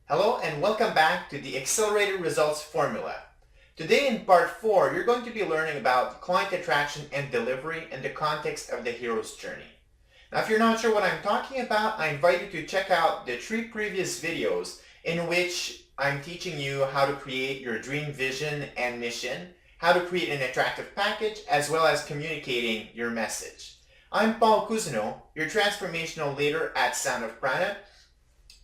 Hello and welcome back to the Accelerated Results Formula. Today in part 4, you're going to be learning about client attraction and delivery in the context of the hero's journey. Now if you're not sure what I'm talking about, I invite you to check out the 3 previous videos in which I'm teaching you how to create your dream vision and mission, how to create an attractive package, as well as communicating your message. I'm Paul Cousineau, your transformational leader at Sound of Prana,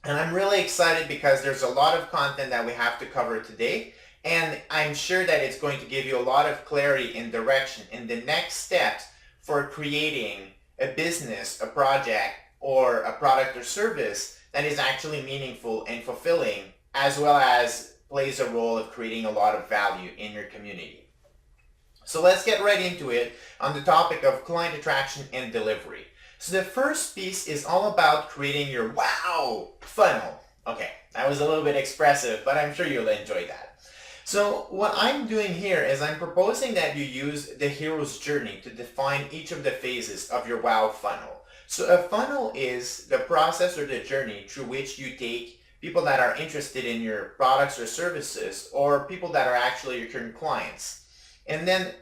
and I'm really excited because there's a lot of content that we have to cover today, and I'm sure that it's going to give you a lot of clarity and direction in the next steps for creating a business, a project, or a product or service that is actually meaningful and fulfilling, as well as plays a role of creating a lot of value in your community. So let's get right into it on the topic of client attraction and delivery. So the first piece is all about creating your wow funnel. Okay, that was a little bit expressive, but I'm sure you'll enjoy that. So what I'm doing here is I'm proposing that you use the hero's journey to define each of the phases of your wow funnel. So a funnel is the process or the journey through which you take people that are interested in your products or services, or people that are actually your current clients. And then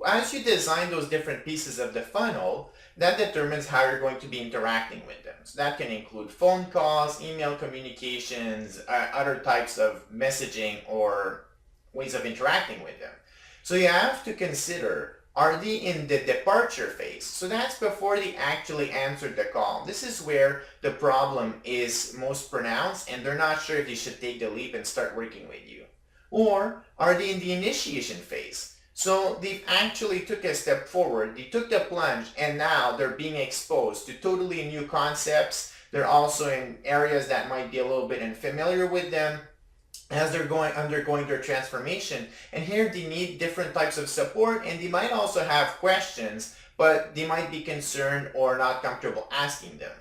as you design those different pieces of the funnel, that determines how you're going to be interacting with them. So that can include phone calls, email communications, other types of messaging or ways of interacting with them. So you have to consider, are they in the departure phase? So that's before they actually answered the call. This is where the problem is most pronounced and they're not sure if they should take the leap and start working with you. Or are they in the initiation phase? So they actually took a step forward, they took the plunge, and now they're being exposed to totally new concepts. They're also in areas that might be a little bit unfamiliar with them as they're undergoing their transformation. And here they need different types of support, and they might also have questions, but they might be concerned or not comfortable asking them.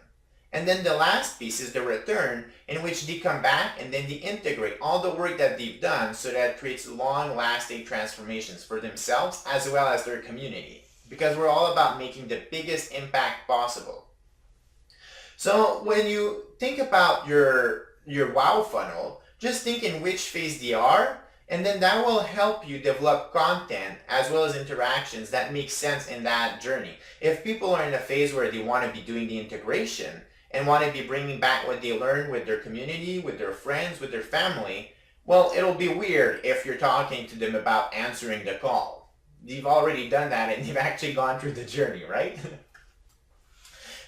And then the last piece is the return, in which they come back and then they integrate all the work that they've done, so that it creates long-lasting transformations for themselves as well as their community. Because we're all about making the biggest impact possible. So when you think about your wow funnel, just think in which phase they are, and then that will help you develop content as well as interactions that make sense in that journey. If people are in a phase where they want to be doing the integration and want to be bringing back what they learned with their community, with their friends, with their family, well, it'll be weird if you're talking to them about answering the call. They've already done that and they've actually gone through the journey, right?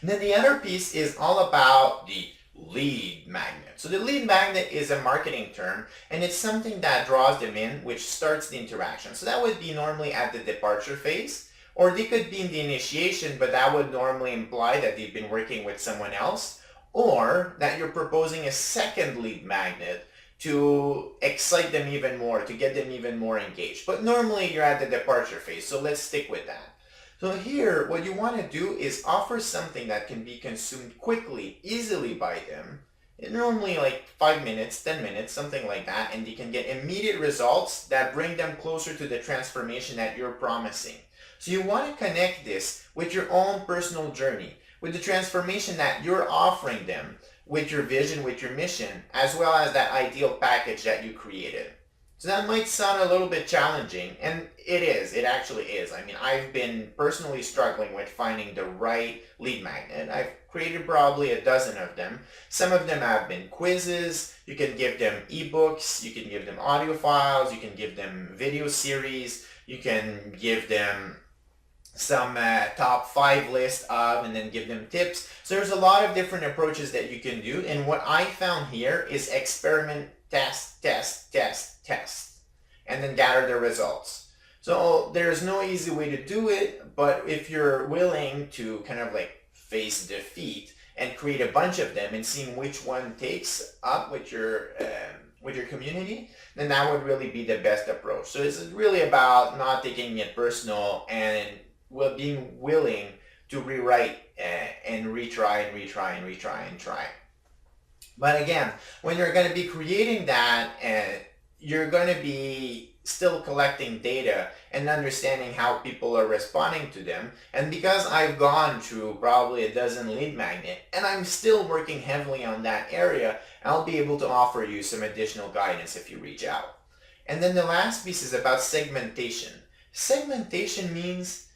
And then the other piece is all about the lead magnet. So the lead magnet is a marketing term, and it's something that draws them in, which starts the interaction. So that would be normally at the departure phase, or they could be in the initiation, but that would normally imply that they've been working with someone else, or that you're proposing a second lead magnet to excite them even more, to get them even more engaged. But normally you're at the departure phase, so let's stick with that. So here, what you want to do is offer something that can be consumed quickly, easily by them, normally like 5 minutes, 10 minutes, something like that, and they can get immediate results that bring them closer to the transformation that you're promising. So you want to connect this with your own personal journey, with the transformation that you're offering them, with your vision, with your mission, as well as that ideal package that you created. So that might sound a little bit challenging, and it is. It actually is. I mean, I've been personally struggling with finding the right lead magnet. I've created probably a dozen of them. Some of them have been quizzes. You can give them ebooks. You can give them audio files. You can give them video series. You can give them some top 5 list of, and then give them tips. So there's a lot of different approaches that you can do, and what I found here is experiment, test, test, test, test, and then gather the results. So there's no easy way to do it, but if you're willing to kind of like face defeat and create a bunch of them and seeing which one takes up with your community, then that would really be the best approach. So it's really about not taking it personal and being willing to rewrite and retry and retry and retry and try. But again, when you're going to be creating that, you're going to be still collecting data and understanding how people are responding to them. And because I've gone through probably a dozen lead magnet and I'm still working heavily on that area, I'll be able to offer you some additional guidance if you reach out. And then the last piece is about segmentation. Segmentation means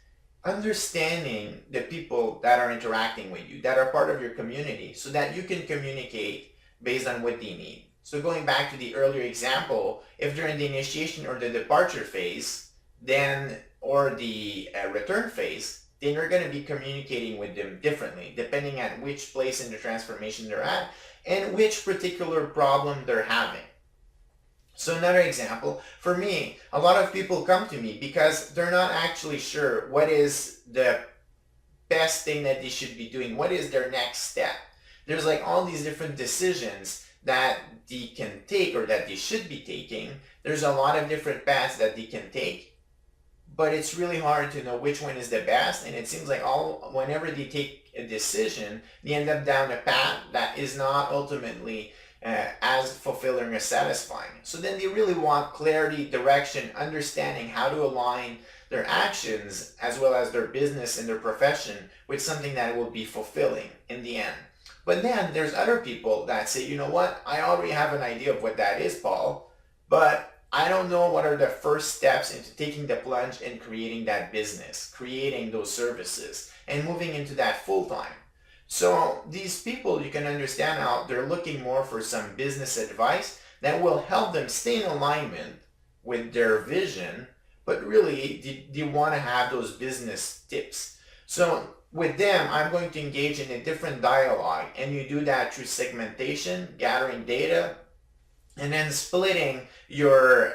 understanding the people that are interacting with you, that are part of your community, so that you can communicate based on what they need. So going back to the earlier example, if they're in the initiation or the departure phase, then or the return phase, then you're going to be communicating with them differently depending on which place in the transformation they're at and which particular problem they're having. So another example, for me, a lot of people come to me because they're not actually sure what is the best thing that they should be doing. What is their next step? There's like all these different decisions that they can take or that they should be taking. There's a lot of different paths that they can take, but it's really hard to know which one is the best. And it seems like whenever they take a decision, they end up down a path that is not ultimately as fulfilling or satisfying. So then they really want clarity, direction, understanding how to align their actions as well as their business and their profession with something that will be fulfilling in the end. But then there's other people that say, you know what, I already have an idea of what that is, Paul, but I don't know what are the first steps into taking the plunge and creating that business, creating those services, and moving into that full time. So these people, you can understand how they're looking more for some business advice that will help them stay in alignment with their vision, but really they want to have those business tips. So with them, I'm going to engage in a different dialogue, and you do that through segmentation, gathering data, and then splitting your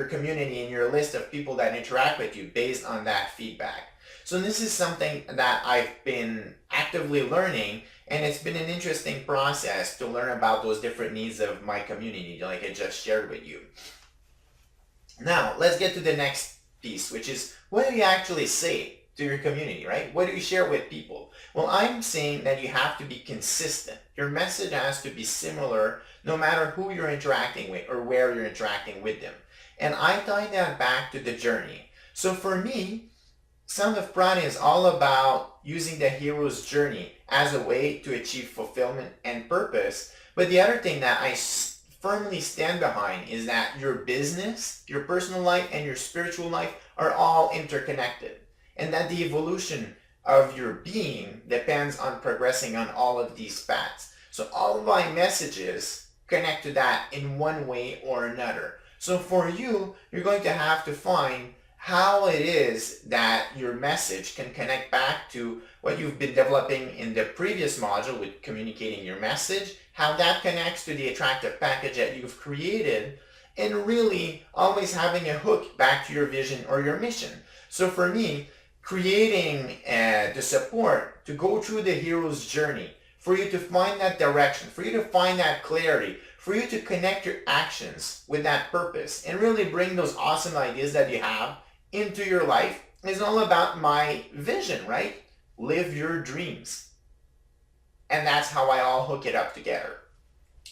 community and your list of people that interact with you based on that feedback. So this is something that I've been actively learning, and it's been an interesting process to learn about those different needs of my community, like I just shared with you. Now, let's get to the next piece, which is what do you actually say to your community, right? What do you share with people? Well, I'm saying that you have to be consistent. Your message has to be similar no matter who you're interacting with or where you're interacting with them. And I tie that back to the journey. So for me, Sound of Prana is all about using the hero's journey as a way to achieve fulfillment and purpose. But the other thing that I firmly stand behind is that your business, your personal life, and your spiritual life are all interconnected. And that the evolution of your being depends on progressing on all of these paths. So all of my messages connect to that in one way or another. So for you, you're going to have to find how it is that your message can connect back to what you've been developing in the previous module with communicating your message, how that connects to the attractive package that you've created, and really always having a hook back to your vision or your mission. So for me, creating the support to go through the hero's journey, for you to find that direction, for you to find that clarity, for you to connect your actions with that purpose and really bring those awesome ideas that you have into your life is all about my vision, right? Live your dreams. And that's how I all hook it up together.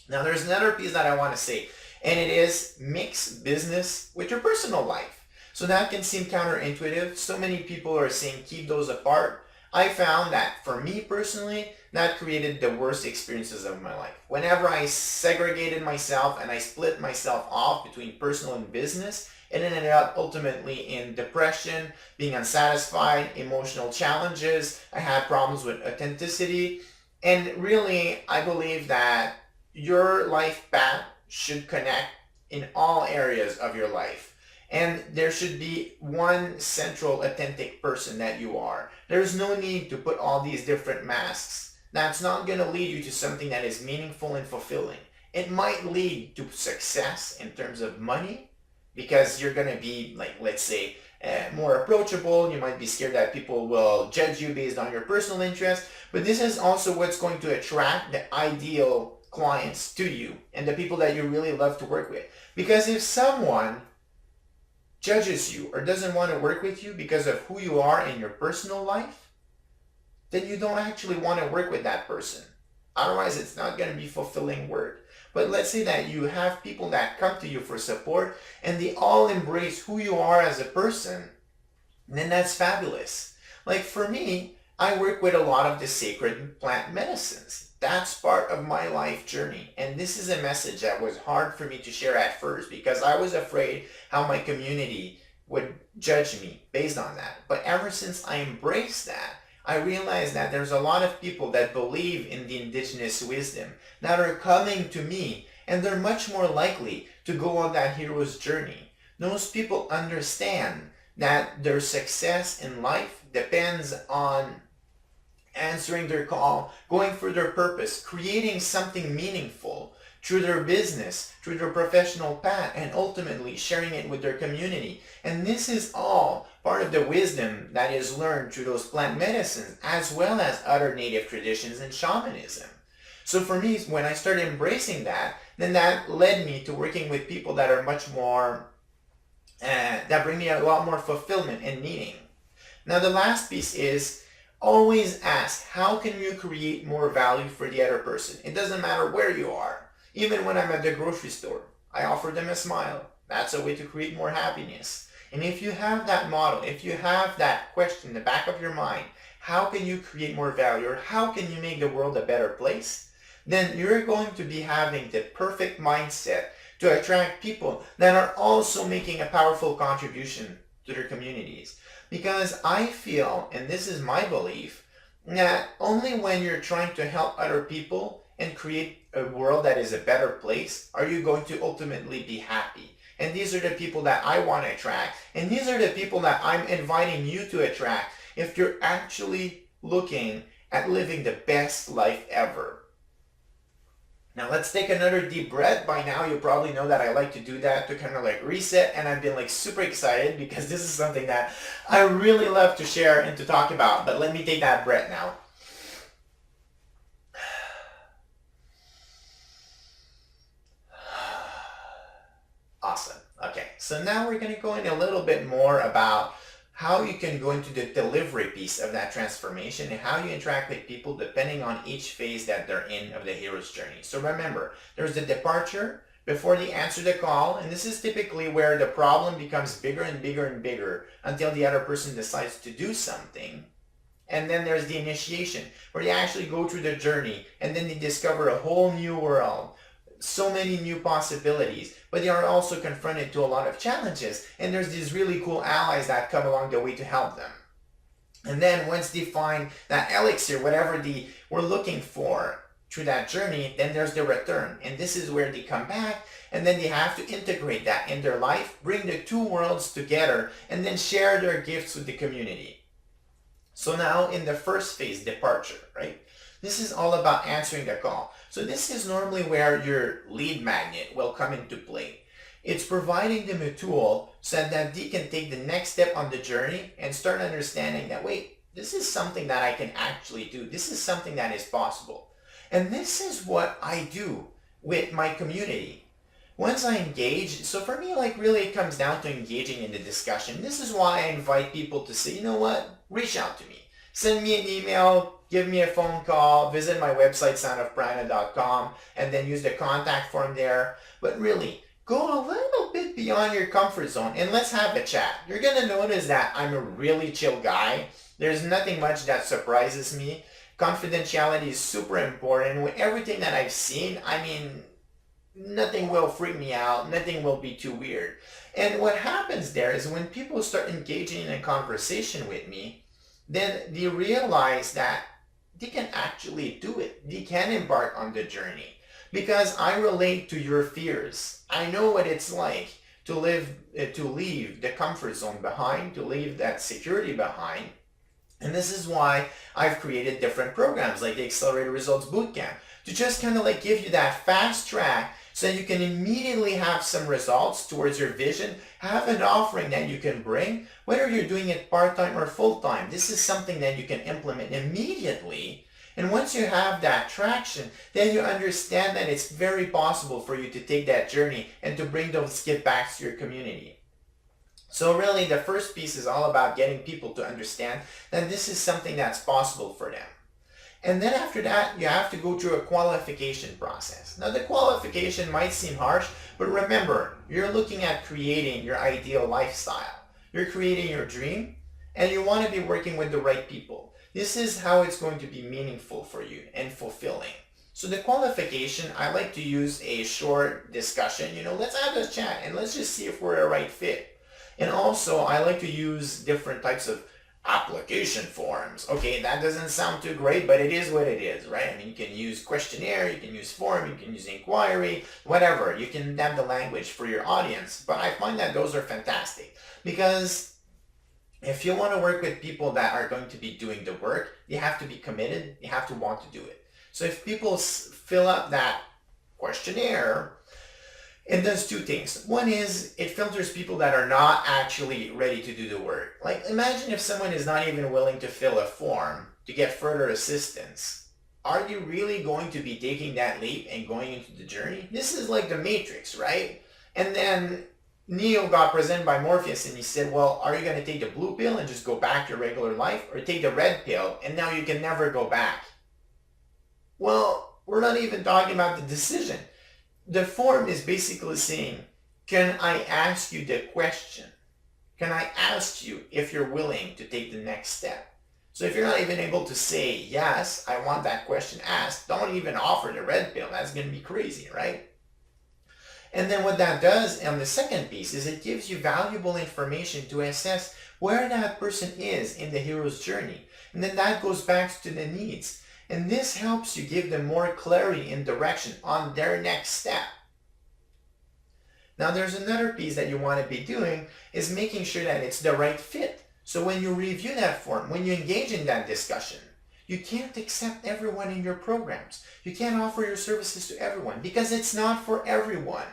Now there's another piece that I want to say, and it is mix business with your personal life. So that can seem counterintuitive. So many people are saying keep those apart. I found that for me personally, that created the worst experiences of my life. Whenever I segregated myself and I split myself off between personal and business, it ended up ultimately in depression, being unsatisfied, emotional challenges. I had problems with authenticity. And really, I believe that your life path should connect in all areas of your life. And there should be one central authentic person that you are. There's no need to put all these different masks. That's not going to lead you to something that is meaningful and fulfilling. It might lead to success in terms of money, because you're going to be, like, let's say, more approachable. You might be scared that people will judge you based on your personal interest. But this is also what's going to attract the ideal clients to you and the people that you really love to work with. Because if someone judges you or doesn't want to work with you because of who you are in your personal life, then you don't actually want to work with that person. Otherwise, it's not going to be fulfilling work. But let's say that you have people that come to you for support and they all embrace who you are as a person, then that's fabulous. Like for me, I work with a lot of the sacred plant medicines. That's part of my life journey. And this is a message that was hard for me to share at first because I was afraid how my community would judge me based on that. But ever since I embraced that, I realized that there's a lot of people that believe in the indigenous wisdom that are coming to me, and they're much more likely to go on that hero's journey. Those people understand that their success in life depends on answering their call, going for their purpose, creating something meaningful through their business, through their professional path, and ultimately sharing it with their community. And this is all part of the wisdom that is learned through those plant medicines, as well as other native traditions and shamanism. So for me, when I started embracing that, then that led me to working with people that are much more, that bring me a lot more fulfillment and meaning. Now the last piece is, always ask, how can you create more value for the other person? It doesn't matter where you are. Even when I'm at the grocery store, I offer them a smile. That's a way to create more happiness. And if you have that model, if you have that question in the back of your mind, how can you create more value, or how can you make the world a better place? Then you're going to be having the perfect mindset to attract people that are also making a powerful contribution to their communities. Because I feel, and this is my belief, that only when you're trying to help other people and create a world that is a better place are you going to ultimately be happy. And these are the people that I want to attract. And these are the people that I'm inviting you to attract if you're actually looking at living the best life ever. Now let's take another deep breath. By now you probably know that I like to do that to kind of like reset, and I've been like super excited because this is something that I really love to share and to talk about. But let me take that breath now. Awesome. Okay, so now we're going to go in a little bit more about how you can go into the delivery piece of that transformation and how you interact with people depending on each phase that they're in of the hero's journey. So remember, there's the departure before they answer the call, and this is typically where the problem becomes bigger and bigger and bigger until the other person decides to do something. And then there's the initiation, where they actually go through the journey and then they discover a whole new world, so many new possibilities, but they are also confronted to a lot of challenges, and there's these really cool allies that come along the way to help them. And then once they find that elixir, whatever they were looking for through that journey, then there's the return, and this is where they come back, and then they have to integrate that in their life, bring the two worlds together, and then share their gifts with the community. So now in the first phase, departure, right? This is all about answering the call. So this is normally where your lead magnet will come into play. It's providing them a tool so that they can take the next step on the journey and start understanding that, wait, this is something that I can actually do. This is something that is possible. And this is what I do with my community. Once I engage, so for me, like really it comes down to engaging in the discussion. This is why I invite people to say, you know what, reach out to me. Send me an email, give me a phone call, visit my website, soundofprana.com, and then use the contact form there. But really, go a little bit beyond your comfort zone and let's have a chat. You're going to notice that I'm a really chill guy. There's nothing much that surprises me. Confidentiality is super important. With everything that I've seen, I mean, nothing will freak me out. Nothing will be too weird. And what happens there is when people start engaging in a conversation with me, then they realize that they can actually do it. They can embark on the journey because I relate to your fears. I know what it's like to leave the comfort zone behind, to leave that security behind. And this is why I've created different programs like the Accelerated Results Bootcamp to just kind of like give you that fast track so you can immediately have some results towards your vision, have an offering that you can bring, whether you're doing it part-time or full-time. This is something that you can implement immediately. And once you have that traction, then you understand that it's very possible for you to take that journey and to bring those gifts back to your community. So really the first piece is all about getting people to understand that this is something that's possible for them. And then after that, you have to go through a qualification process. Now the qualification might seem harsh, but remember, you're looking at creating your ideal lifestyle. You're creating your dream, and you want to be working with the right people. This is how it's going to be meaningful for you and fulfilling. So the qualification, I like to use a short discussion. Let's have a chat and let's just see if we're a right fit. And also, I like to use different types of application forms. Okay, that doesn't sound too great, but it is what it is, right? I mean, you can use questionnaire, you can use form, you can use inquiry, whatever. You can adapt the language for your audience. But I find that those are fantastic because if you want to work with people that are going to be doing the work, you have to be committed, you have to want to do it. So if people fill up that questionnaire, it does two things. One is it filters people that are not actually ready to do the work. Like imagine if someone is not even willing to fill a form to get further assistance. Are you really going to be taking that leap and going into the journey? This is like the Matrix, right? And then Neo got presented by Morpheus and he said, well, are you going to take the blue pill and just go back to your regular life, or take the red pill and now you can never go back? Well, we're not even talking about the decision. The form is basically saying, can I ask you the question? Can I ask you if you're willing to take the next step? So if you're not even able to say, yes, I want that question asked, don't even offer the red pill. That's going to be crazy, right? And then what that does on the second piece is it gives you valuable information to assess where that person is in the hero's journey. And then that goes back to the needs. And this helps you give them more clarity and direction on their next step. Now there's another piece that you want to be doing is making sure that it's the right fit. So when you review that form, when you engage in that discussion, you can't accept everyone in your programs. You can't offer your services to everyone because it's not for everyone.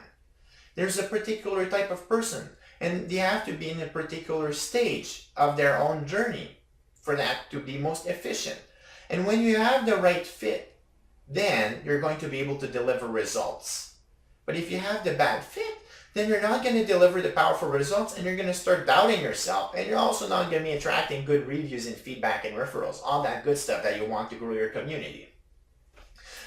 There's a particular type of person and they have to be in a particular stage of their own journey for that to be most efficient. And when you have the right fit, then you're going to be able to deliver results. But if you have the bad fit, then you're not going to deliver the powerful results and you're going to start doubting yourself. And you're also not going to be attracting good reviews and feedback and referrals, all that good stuff that you want to grow your community.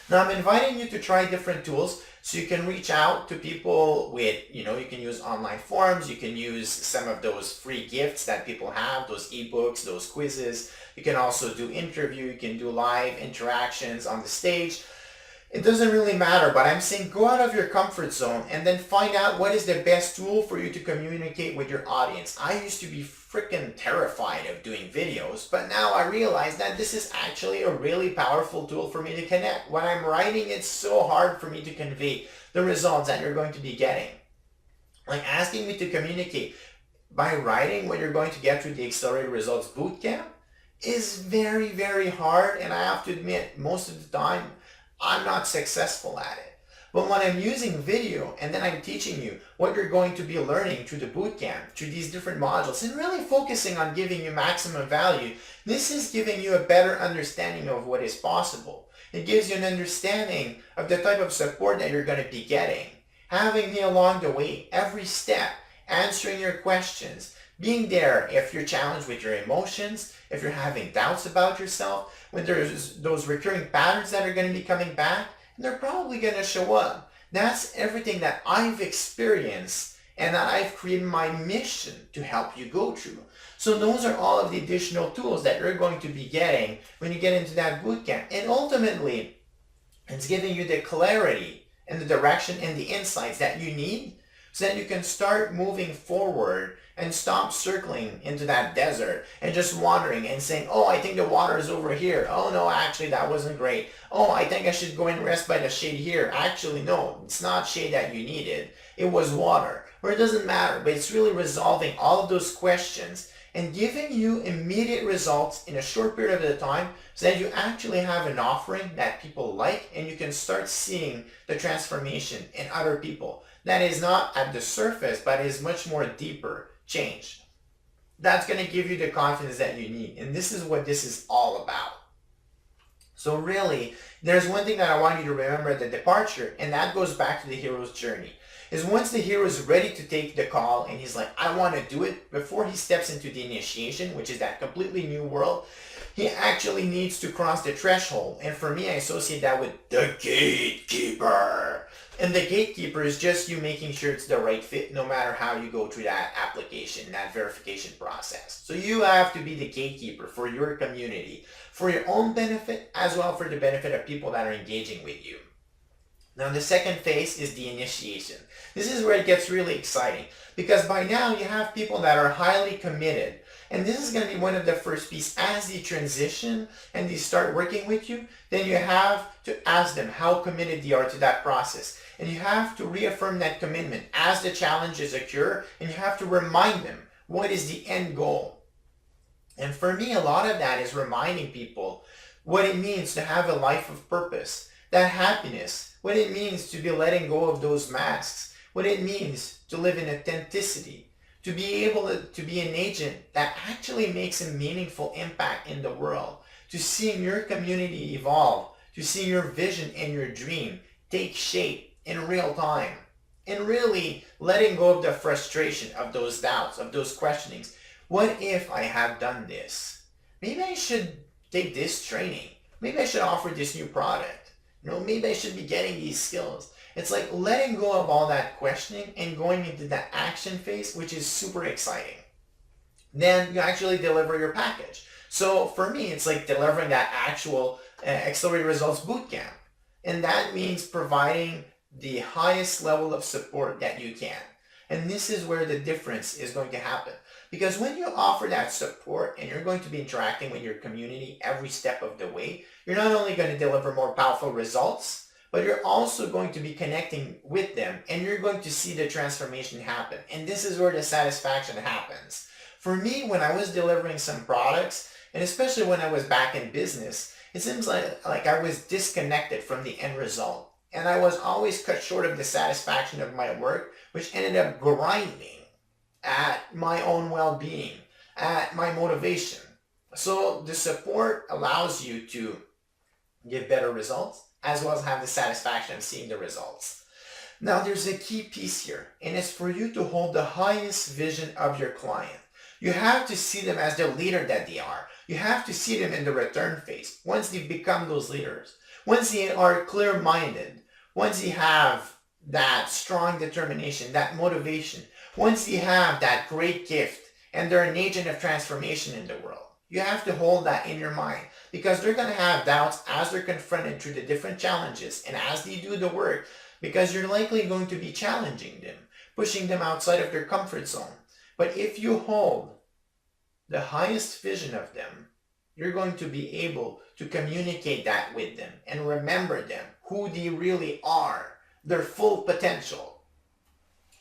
Now I'm inviting you to try different tools so you can reach out to people with, you can use online forums, you can use some of those free gifts that people have, those ebooks, those quizzes. You can also do interview, you can do live interactions on the stage. It doesn't really matter, but I'm saying go out of your comfort zone and then find out what is the best tool for you to communicate with your audience. I used to be freaking terrified of doing videos, but now I realize that this is actually a really powerful tool for me to connect. When I'm writing, it's so hard for me to convey the results that you're going to be getting. Like asking me to communicate by writing what you're going to get through the Accelerated Results Bootcamp is very, very hard, and I have to admit, most of the time, I'm not successful at it. But when I'm using video and then I'm teaching you what you're going to be learning through the bootcamp, through these different modules, and really focusing on giving you maximum value, this is giving you a better understanding of what is possible. It gives you an understanding of the type of support that you're going to be getting. Having me along the way, every step, answering your questions, being there if you're challenged with your emotions, if you're having doubts about yourself, when there's those recurring patterns that are going to be coming back, and they're probably going to show up. That's everything that I've experienced and that I've created my mission to help you go through. So those are all of the additional tools that you're going to be getting when you get into that bootcamp. And ultimately, it's giving you the clarity and the direction and the insights that you need so that you can start moving forward and stop circling into that desert and just wandering and saying, oh, I think the water is over here. Oh, no, actually, that wasn't great. Oh, I think I should go and rest by the shade here. Actually, no, it's not shade that you needed. It was water. Or it doesn't matter, but it's really resolving all of those questions and giving you immediate results in a short period of time so that you actually have an offering that people like and you can start seeing the transformation in other people. That is not at the surface, but is much more deeper change. That's going to give you the confidence that you need. And this is what this is all about. So really, there's one thing that I want you to remember at the departure, and that goes back to the hero's journey. Is once the hero is ready to take the call and he's like, I want to do it, before he steps into the initiation, which is that completely new world, He actually needs to cross the threshold. And for me, I associate that with the gatekeeper. And the gatekeeper is just you making sure it's the right fit no matter how you go through that application, that verification process. So you have to be the gatekeeper for your community, for your own benefit, as well for the benefit of people that are engaging with you. Now the second phase is the initiation. This is where it gets really exciting because by now you have people that are highly committed. And this is going to be one of the first pieces. As they transition and they start working with you, then you have to ask them how committed they are to that process. And you have to reaffirm that commitment as the challenges occur, and you have to remind them what is the end goal. And for me, a lot of that is reminding people what it means to have a life of purpose, that happiness, what it means to be letting go of those masks, what it means to live in authenticity, to be able to be an agent that actually makes a meaningful impact in the world, to seeing your community evolve, to see your vision and your dream take shape in real time, and really letting go of the frustration of those doubts, of those questionings. What if I have done this? Maybe I should take this training. Maybe I should offer this new product. Maybe I should be getting these skills. It's like letting go of all that questioning and going into that action phase, which is super exciting. Then you actually deliver your package. So for me, it's like delivering that actual Accelerated Results Bootcamp. And that means providing the highest level of support that you can. And this is where the difference is going to happen. Because when you offer that support and you're going to be interacting with your community every step of the way, you're not only going to deliver more powerful results, but you're also going to be connecting with them and you're going to see the transformation happen. And this is where the satisfaction happens. For me, when I was delivering some products, and especially when I was back in business, it seems like I was disconnected from the end result. And I was always cut short of the satisfaction of my work, which ended up grinding at my own well-being, at my motivation. So the support allows you to give better results, as well as have the satisfaction of seeing the results. Now there's a key piece here, and it's for you to hold the highest vision of your client. You have to see them as the leader that they are. You have to see them in the return phase. Once they become those leaders, once they are clear-minded, once they have that strong determination, that motivation, once they have that great gift, and they're an agent of transformation in the world. You have to hold that in your mind because they're going to have doubts as they're confronted through the different challenges and as they do the work, because you're likely going to be challenging them, pushing them outside of their comfort zone. But if you hold the highest vision of them, you're going to be able to communicate that with them and remember them, who they really are, their full potential.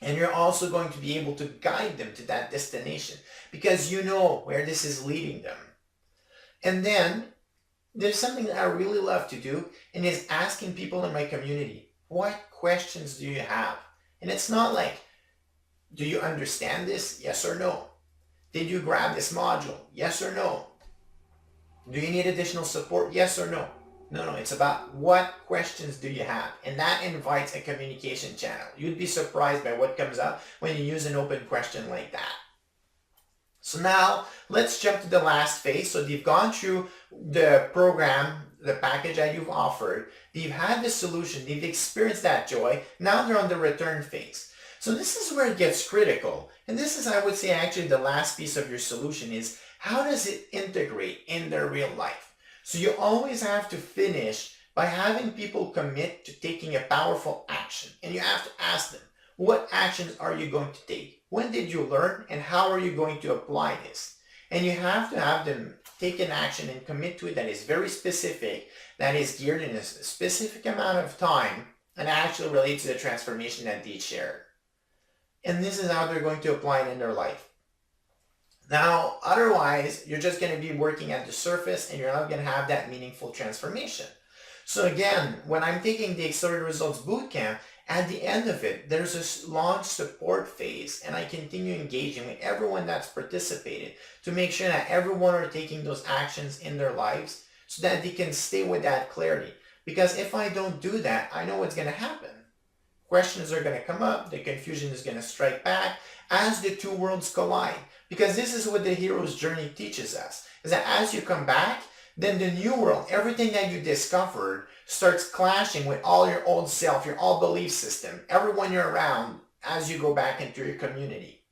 And you're also going to be able to guide them to that destination because you know where this is leading them. And then there's something that I really love to do, and is asking people in my community, what questions do you have? And it's not like, do you understand this? Yes or no? Did you grab this module? Yes or no? Do you need additional support? Yes or no? No, it's about what questions do you have? And that invites a communication channel. You'd be surprised by what comes up when you use an open question like that. So now let's jump to the last phase. So they've gone through the program, the package that you've offered. They've had the solution. They've experienced that joy. Now they're on the return phase. So this is where it gets critical. And this is, I would say, actually the last piece of your solution is how does it integrate in their real life? So you always have to finish by having people commit to taking a powerful action. And you have to ask them, what actions are you going to take? When did you learn and how are you going to apply this? And you have to have them take an action and commit to it that is very specific, that is geared in a specific amount of time and actually relates to the transformation that they shared. And this is how they're going to apply it in their life. Now, otherwise, you're just going to be working at the surface and you're not going to have that meaningful transformation. So again, when I'm taking the Accelerated Results Bootcamp, at the end of it, there's this launch support phase, and I continue engaging with everyone that's participated to make sure that everyone are taking those actions in their lives so that they can stay with that clarity. Because if I don't do that, I know what's going to happen. questions are going to come up, the confusion is going to strike back as the two worlds collide. Because this is what the hero's journey teaches us, is that as you come back, then the new world, everything that you discovered, starts clashing with all your old self, your old belief system, everyone you're around as you go back into your community.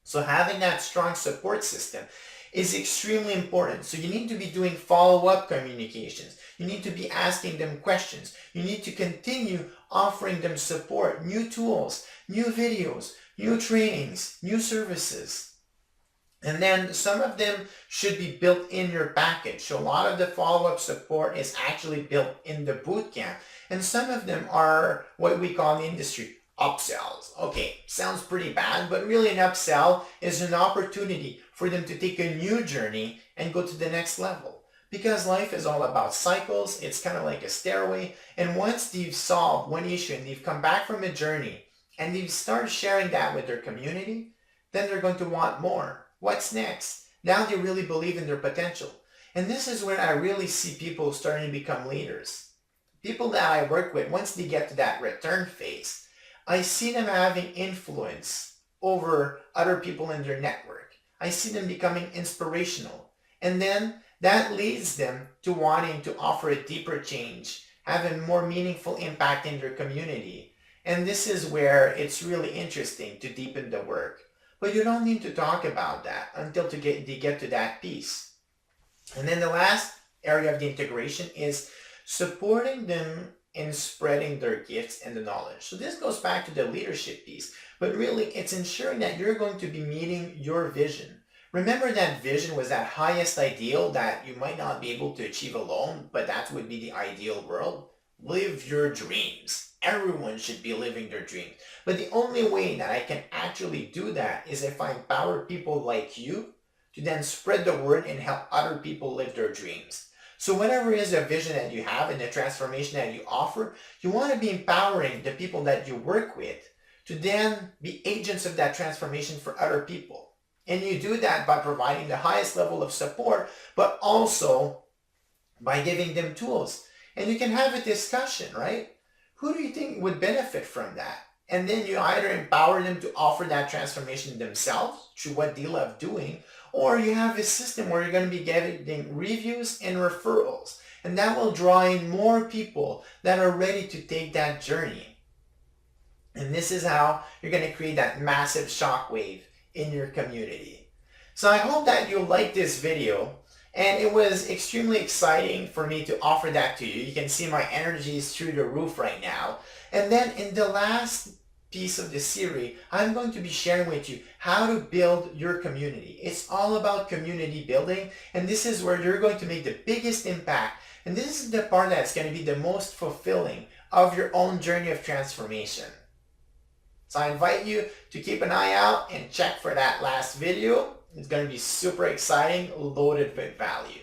So having that strong support system is extremely important. So you need to be doing follow-up communications. You need to be asking them questions. You need to continue offering them support, new tools, new videos, new trainings, new services. And then some of them should be built in your package. So a lot of the follow-up support is actually built in the bootcamp. And some of them are what we call in the industry upsells. Okay, sounds pretty bad, but really an upsell is an opportunity for them to take a new journey and go to the next level. Because life is all about cycles. It's kind of like a stairway. And once they've solved one issue and they've come back from a journey and they've started sharing that with their community, then they're going to want more. What's next? Now they really believe in their potential. And this is where I really see people starting to become leaders. People that I work with, once they get to that return phase, I see them having influence over other people in their network. I see them becoming inspirational. And then that leads them to wanting to offer a deeper change, have a more meaningful impact in their community. And this is where it's really interesting to deepen the work. But you don't need to talk about that until they get to that piece. And then the last area of the integration is supporting them in spreading their gifts and the knowledge. So this goes back to the leadership piece, but really it's ensuring that you're going to be meeting your vision. Remember that vision was that highest ideal that you might not be able to achieve alone, but that would be the ideal world. Live your dreams. Everyone should be living their dreams. But the only way that I can actually do that is if I empower people like you to then spread the word and help other people live their dreams. So whatever is the vision that you have and the transformation that you offer, you want to be empowering the people that you work with to then be agents of that transformation for other people. And you do that by providing the highest level of support, but also by giving them tools. And you can have a discussion, right? Who do you think would benefit from that? And then you either empower them to offer that transformation themselves through what they love doing, or you have a system where you're going to be getting reviews and referrals. And that will draw in more people that are ready to take that journey. And this is how you're going to create that massive shockwave in your community. So I hope that you liked this video. And it was extremely exciting for me to offer that to you. You can see my energy is through the roof right now. And then in the last piece of the series, I'm going to be sharing with you how to build your community. It's all about community building, and this is where you're going to make the biggest impact. And this is the part that's going to be the most fulfilling of your own journey of transformation. So I invite you to keep an eye out and check for that last video. It's going to be super exciting, loaded with value.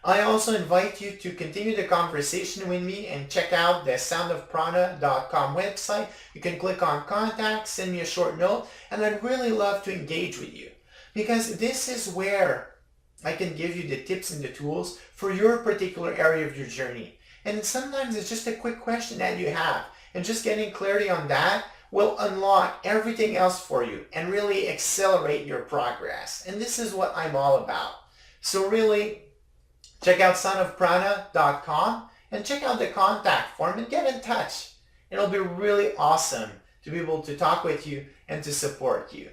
I also invite you to continue the conversation with me and check out the soundofprana.com website. You can click on contact, send me a short note, and I'd really love to engage with you, because this is where I can give you the tips and the tools for your particular area of your journey. And sometimes it's just a quick question that you have, and just getting clarity on that will unlock everything else for you and really accelerate your progress. And this is what I'm all about. So really, check out soundofprana.com and check out the contact form and get in touch. It'll be really awesome to be able to talk with you and to support you.